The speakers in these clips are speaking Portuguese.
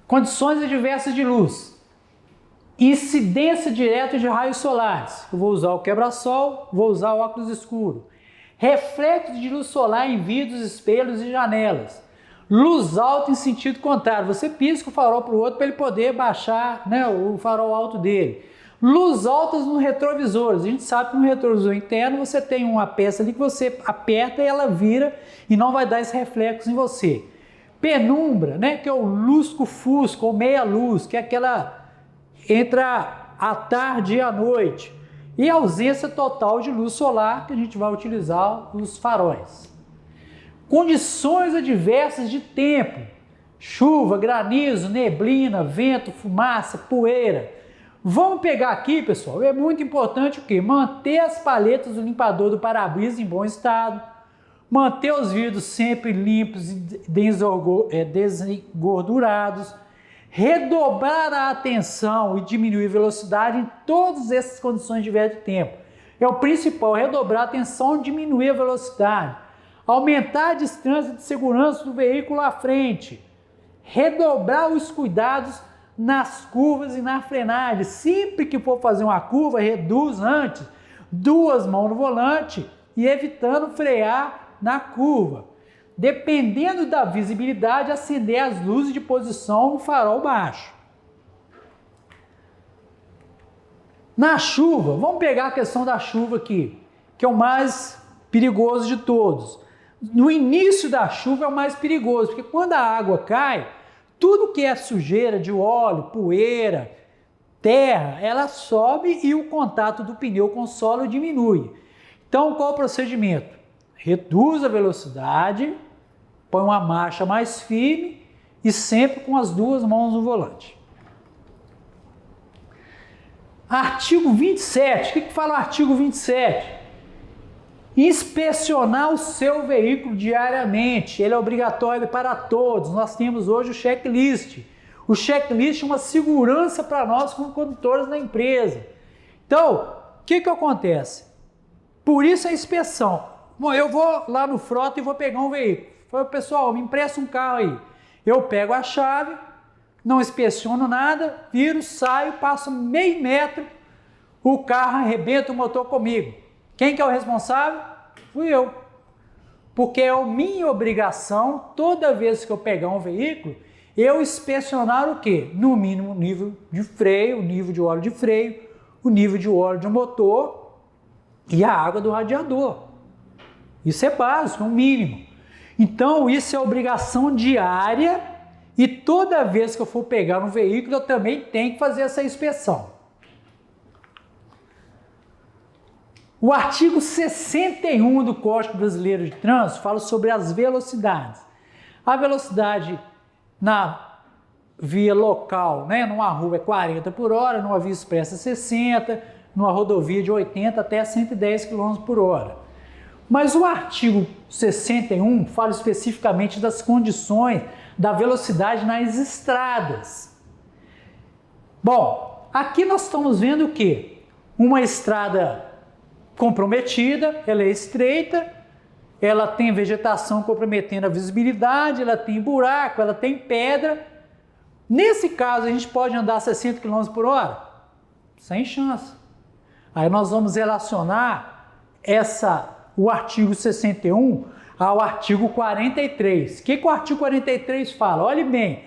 Condições adversas de luz. Incidência direta de raios solares. Eu vou usar o quebra-sol, vou usar o óculos escuro. Reflexo de luz solar em vidros, espelhos e janelas. Luz alta em sentido contrário. Você pisca o farol para o outro para ele poder baixar, né, o farol alto dele. Luz altas nos retrovisores. A gente sabe que no retrovisor interno você tem uma peça ali que você aperta e ela vira e não vai dar esse reflexo em você. Penumbra, né, que é o lusco-fusco ou meia-luz, que é aquela entre a tarde e a noite. E ausência total de luz solar, que a gente vai utilizar os faróis. Condições adversas de tempo. Chuva, granizo, neblina, vento, fumaça, poeira. Vamos pegar aqui, pessoal, é muito importante o quê? Manter as palhetas do limpador do para-brisa em bom estado, manter os vidros sempre limpos e desengordurados, redobrar a atenção e diminuir a velocidade em todas essas condições adversas de tempo. É o principal, redobrar a atenção e diminuir a velocidade, aumentar a distância de segurança do veículo à frente, redobrar os cuidados nas curvas e na frenagem. Sempre que for fazer uma curva, reduz antes, 2 mãos no volante e evitando frear na curva. Dependendo da visibilidade, acender as luzes de posição no farol baixo. Na chuva, vamos pegar a questão da chuva aqui, que é o mais perigoso de todos. No início da chuva é o mais perigoso, porque quando a água cai, tudo que é sujeira de óleo, poeira, terra, ela sobe e o contato do pneu com o solo diminui. Então, qual o procedimento? Reduz a velocidade, põe uma marcha mais firme e sempre com as 2 mãos no volante. Artigo 27. O que fala o artigo 27? Inspecionar o seu veículo diariamente. Ele é obrigatório para todos. Nós temos hoje o checklist. O checklist é uma segurança para nós como condutores da empresa. Então, o que acontece? Por isso a inspeção. Bom, eu vou lá no frota e vou pegar um veículo. Falei, pessoal, me empresta um carro aí. Eu pego a chave, não inspeciono nada, viro, saio, passo meio metro, o carro arrebenta o motor comigo. Quem que é o responsável? Fui eu. Porque é minha obrigação, toda vez que eu pegar um veículo, eu inspecionar o quê? No mínimo o nível de freio, o nível de óleo de freio, o nível de óleo de motor e a água do radiador. Isso é básico, é o mínimo. Então, isso é obrigação diária e toda vez que eu for pegar um veículo, eu também tenho que fazer essa inspeção. O artigo 61 do Código Brasileiro de Trânsito fala sobre as velocidades. A velocidade na via local, né, numa rua é 40 por hora, numa via expressa 60, numa rodovia de 80 até 110 km por hora. Mas o artigo 61 fala especificamente das condições da velocidade nas estradas. Bom, aqui nós estamos vendo o quê? Uma estrada comprometida, ela é estreita, ela tem vegetação comprometendo a visibilidade, ela tem buraco, ela tem pedra. Nesse caso, a gente pode andar 60 km por hora? Sem chance. Aí nós vamos relacionar o artigo 61 ao artigo 43. O que o artigo 43 fala? Olhe bem,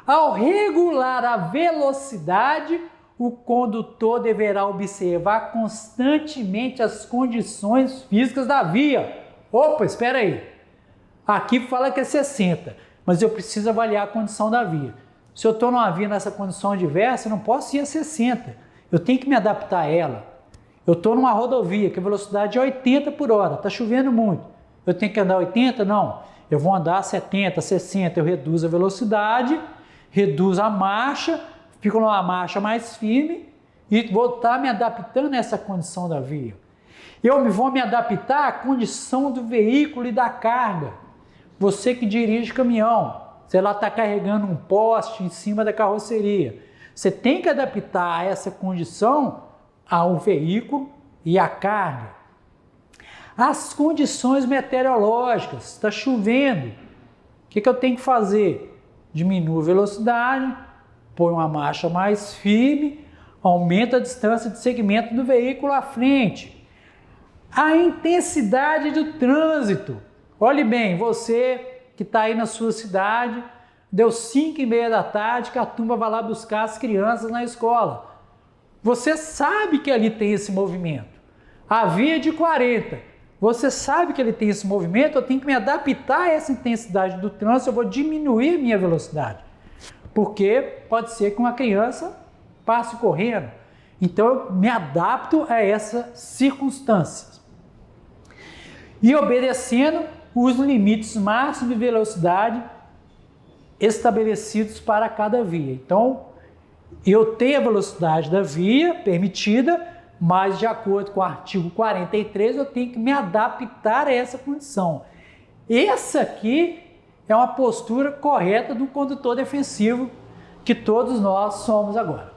ao regular a velocidade, o condutor deverá observar constantemente as condições físicas da via. Opa, espera aí. Aqui fala que é 60, mas eu preciso avaliar a condição da via. Se eu estou numa via nessa condição adversa, eu não posso ir a 60. Eu tenho que me adaptar a ela. Eu estou numa rodovia que a velocidade é 80 por hora, está chovendo muito. Eu tenho que andar 80? Não. Eu vou andar 70, 60, eu reduzo a velocidade, reduzo a marcha, fico numa marcha mais firme e vou estar me adaptando a essa condição da via. Eu vou me adaptar à condição do veículo e da carga. Você que dirige caminhão, você lá está carregando um poste em cima da carroceria. Você tem que adaptar a essa condição ao veículo e à carga. As condições meteorológicas, está chovendo. O que eu tenho que fazer? Diminuo a velocidade, põe uma marcha mais firme, aumenta a distância de segmento do veículo à frente. A intensidade do trânsito. Olhe bem, você que está aí na sua cidade, deu 5h30 da tarde que a turma vai lá buscar as crianças na escola. Você sabe que ali tem esse movimento. A via é de 40. Você sabe que ele tem esse movimento, eu tenho que me adaptar a essa intensidade do trânsito, eu vou diminuir minha velocidade. Porque pode ser que uma criança passe correndo. Então eu me adapto a essas circunstâncias. E obedecendo os limites máximos de velocidade estabelecidos para cada via. Então, eu tenho a velocidade da via permitida, mas de acordo com o artigo 43, eu tenho que me adaptar a essa condição. Essa aqui é uma postura correta do condutor defensivo que todos nós somos agora.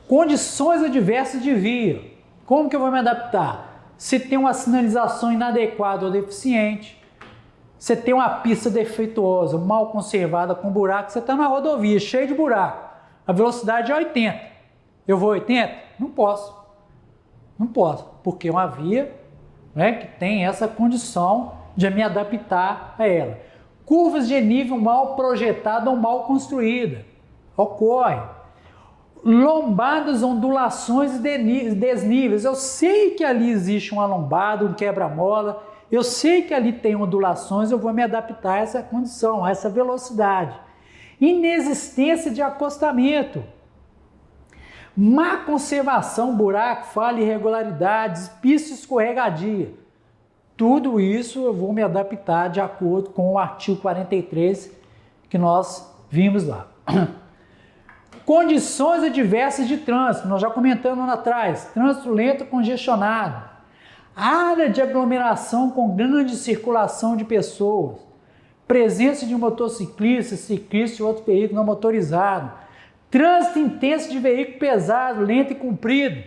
Condições adversas de via. Como que eu vou me adaptar? Se tem uma sinalização inadequada ou deficiente, você tem uma pista defeituosa, mal conservada, com buraco, você está na rodovia, cheio de buraco, a velocidade é 80. Eu vou 80? Não posso. Não posso, porque é uma via, né, que tem essa condição de me adaptar a ela. Curvas de nível mal projetada ou mal construída. Ocorre. Lombadas, ondulações e desníveis. Eu sei que ali existe uma lombada, um quebra-mola. Eu sei que ali tem ondulações, eu vou me adaptar a essa condição, a essa velocidade. Inexistência de acostamento. Má conservação, buraco, falha, irregularidades, pista escorregadia. Tudo isso eu vou me adaptar de acordo com o artigo 43 que nós vimos lá. Condições adversas de trânsito, nós já comentamos lá atrás. Trânsito lento congestionado. Área de aglomeração com grande circulação de pessoas. Presença de motociclistas, ciclistas e outros veículos não motorizados. Trânsito intenso de veículo pesado, lento e comprido.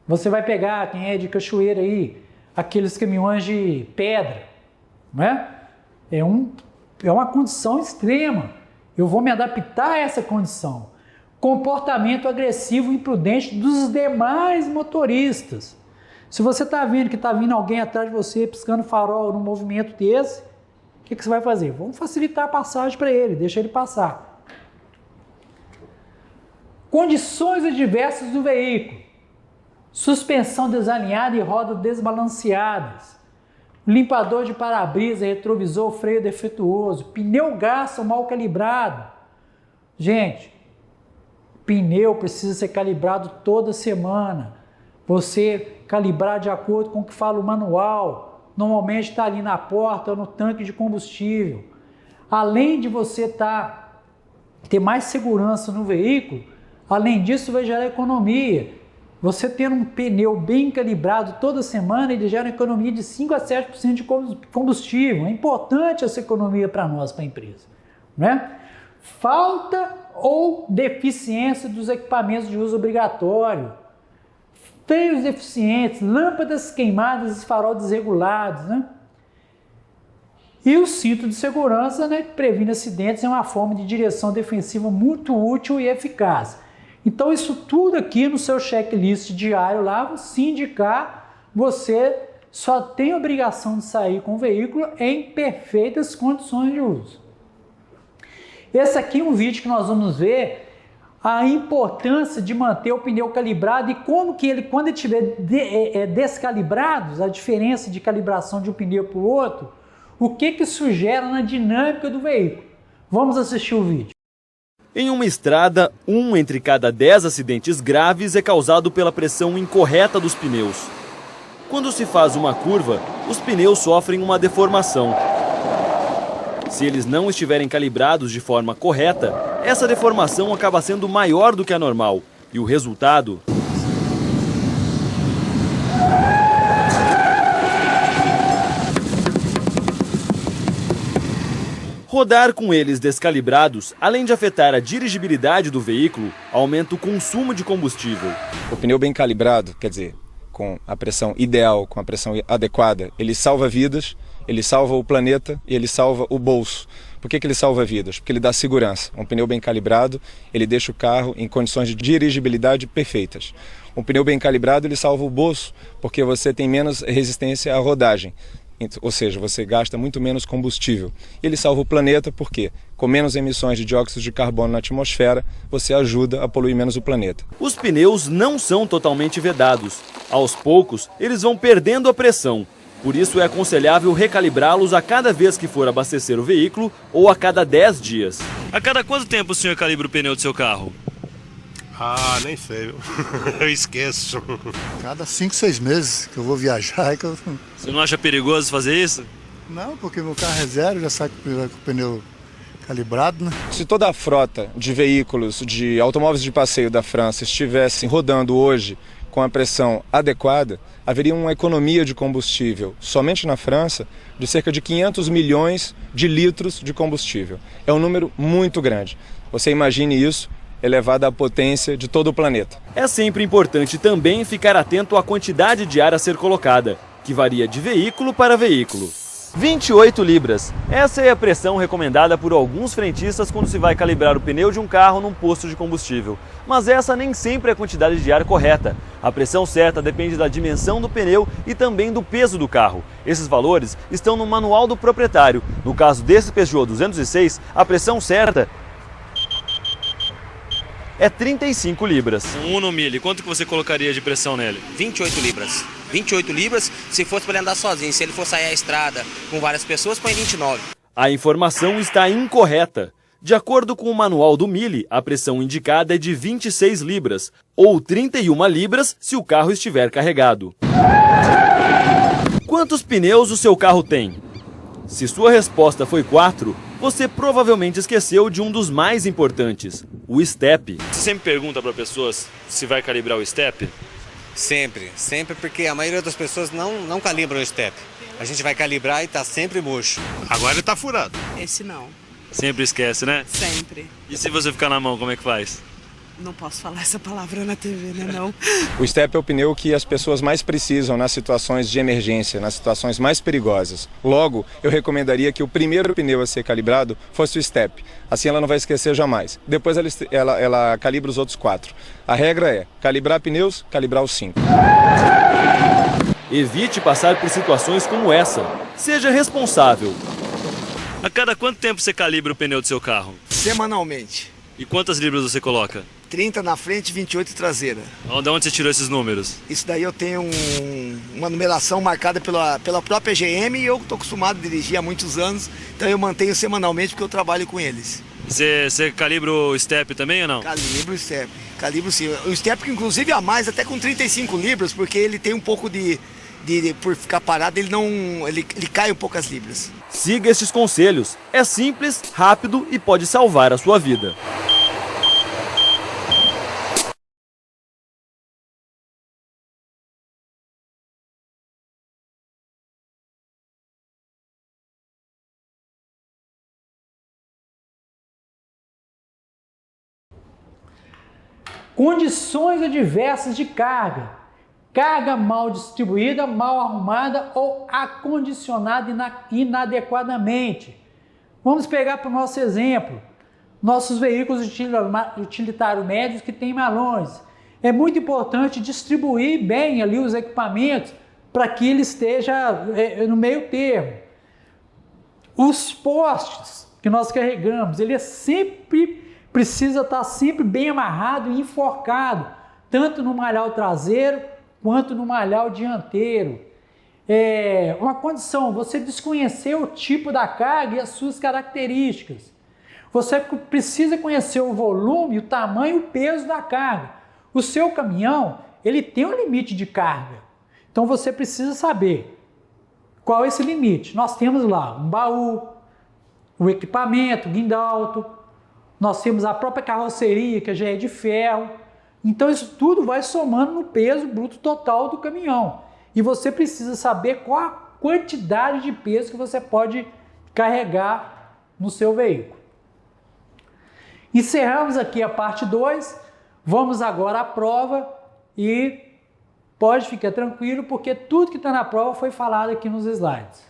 Você vai pegar, quem é de Cachoeira aí, aqueles caminhões de pedra, não é? É uma condição extrema. Eu vou me adaptar a essa condição. Comportamento agressivo e imprudente dos demais motoristas. Se você está vendo que está vindo alguém atrás de você piscando farol num movimento desse, o que você vai fazer? Vamos facilitar a passagem para ele, deixa ele passar. Condições adversas do veículo. Suspensão desalinhada e rodas desbalanceadas. Limpador de para-brisa, retrovisor, freio defeituoso. Pneu gasto mal calibrado. Gente, pneu precisa ser calibrado toda semana. Você calibrar de acordo com o que fala o manual. Normalmente está ali na porta ou no tanque de combustível. Além de você ter mais segurança no veículo, além disso vai gerar economia. Você tendo um pneu bem calibrado toda semana, ele gera uma economia de 5 a 7% de combustível. É importante essa economia para nós, para a empresa, né? Falta ou deficiência dos equipamentos de uso obrigatório. Freios deficientes, lâmpadas queimadas e farol desregulados, né? E o cinto de segurança, né, que previne acidentes, é uma forma de direção defensiva muito útil e eficaz. Então isso tudo aqui no seu checklist diário lá, se indicar, você só tem a obrigação de sair com o veículo em perfeitas condições de uso. Esse aqui é um vídeo que nós vamos ver a importância de manter o pneu calibrado e como que ele, quando ele estiver descalibrado, a diferença de calibração de um pneu para o outro, o que isso gera na dinâmica do veículo. Vamos assistir o vídeo. Em uma estrada, 1 entre cada 10 acidentes graves é causado pela pressão incorreta dos pneus. Quando se faz uma curva, os pneus sofrem uma deformação. Se eles não estiverem calibrados de forma correta, essa deformação acaba sendo maior do que a normal. E o resultado... Rodar com eles descalibrados, além de afetar a dirigibilidade do veículo, aumenta o consumo de combustível. O pneu bem calibrado, quer dizer, com a pressão ideal, com a pressão adequada, ele salva vidas, ele salva o planeta e ele salva o bolso. Por que ele salva vidas? Porque ele dá segurança. Um pneu bem calibrado, ele deixa o carro em condições de dirigibilidade perfeitas. Um pneu bem calibrado, ele salva o bolso, porque você tem menos resistência à rodagem. Ou seja, você gasta muito menos combustível. Ele salva o planeta porque, com menos emissões de dióxido de carbono na atmosfera, você ajuda a poluir menos o planeta. Os pneus não são totalmente vedados. Aos poucos, eles vão perdendo a pressão. Por isso é aconselhável recalibrá-los a cada vez que for abastecer o veículo ou a cada 10 dias. A cada quanto tempo o senhor calibra o pneu do seu carro? Ah, nem sei, eu esqueço. Cada 5, 6 meses que eu vou viajar. Você não acha perigoso fazer isso? Não, porque meu carro é zero, já sai com o pneu calibrado, né? Se toda a frota de veículos, de automóveis de passeio da França estivesse rodando hoje com a pressão adequada, haveria uma economia de combustível, somente na França, de cerca de 500 milhões de litros de combustível. É um número muito grande. Você imagine isso elevado à potência de todo o planeta. É sempre importante também ficar atento à quantidade de ar a ser colocada, que varia de veículo para veículo. 28 libras. Essa é a pressão recomendada por alguns frentistas quando se vai calibrar o pneu de um carro num posto de combustível. Mas essa nem sempre é a quantidade de ar correta. A pressão certa depende da dimensão do pneu e também do peso do carro. Esses valores estão no manual do proprietário. No caso desse Peugeot 206, a pressão certa é 35 libras. Um Uno Mille, quanto que você colocaria de pressão nele? 28 libras. 28 libras se fosse para ele andar sozinho. Se ele for sair à estrada com várias pessoas, põe 29. A informação está incorreta. De acordo com o manual do Mille, a pressão indicada é de 26 libras, ou 31 libras se o carro estiver carregado. Quantos pneus o seu carro tem? Se sua resposta foi 4, você provavelmente esqueceu de um dos mais importantes, o step. Você sempre pergunta para pessoas se vai calibrar o step? Sempre porque a maioria das pessoas não calibram o step. A gente vai calibrar e está sempre murcho. Agora ele tá furado. Esse não, Sempre esquece, né? sempre. E se você ficar na mão, como é que faz? Não posso falar essa palavra na TV, né não? O step é o pneu que as pessoas mais precisam nas situações de emergência, nas situações mais perigosas. Logo, eu recomendaria que o primeiro pneu a ser calibrado fosse o step. Assim ela não vai esquecer jamais. Depois ela calibra os outros 4. A regra é calibrar pneus, calibrar os 5. Evite passar por situações como essa. Seja responsável. A cada quanto tempo você calibra o pneu do seu carro? Semanalmente. E quantas libras você coloca? 30 na frente e 28 traseira. De onde você tirou esses números? Isso daí eu tenho uma numeração marcada pela própria GM e eu estou acostumado a dirigir há muitos anos, então eu mantenho semanalmente porque eu trabalho com eles. Você calibra o step também ou não? Calibro o step, calibro sim. O step que inclusive a mais, até com 35 libras, porque ele tem um pouco por ficar parado, ele cai um pouco as libras. Siga estes conselhos. É simples, rápido e pode salvar a sua vida. Condições adversas de carga. Carga mal distribuída, mal arrumada ou acondicionada inadequadamente. Vamos pegar para o nosso exemplo. Nossos veículos utilitários médios que têm malões. É muito importante distribuir bem ali os equipamentos para que ele esteja no meio termo. Os postes que nós carregamos, ele precisa estar sempre bem amarrado e enforcado, tanto no malhar traseiro quanto no malhar dianteiro. Uma condição, você desconhecer o tipo da carga e as suas características. Você precisa conhecer o volume, o tamanho e o peso da carga. O seu caminhão, ele tem um limite de carga. Então você precisa saber qual é esse limite. Nós temos lá um baú, o equipamento, guindalto, nós temos a própria carroceria, que já é de ferro. Então isso tudo vai somando no peso bruto total do caminhão. E você precisa saber qual a quantidade de peso que você pode carregar no seu veículo. Encerramos aqui a parte 2. Vamos agora à prova e pode ficar tranquilo, porque tudo que está na prova foi falado aqui nos slides.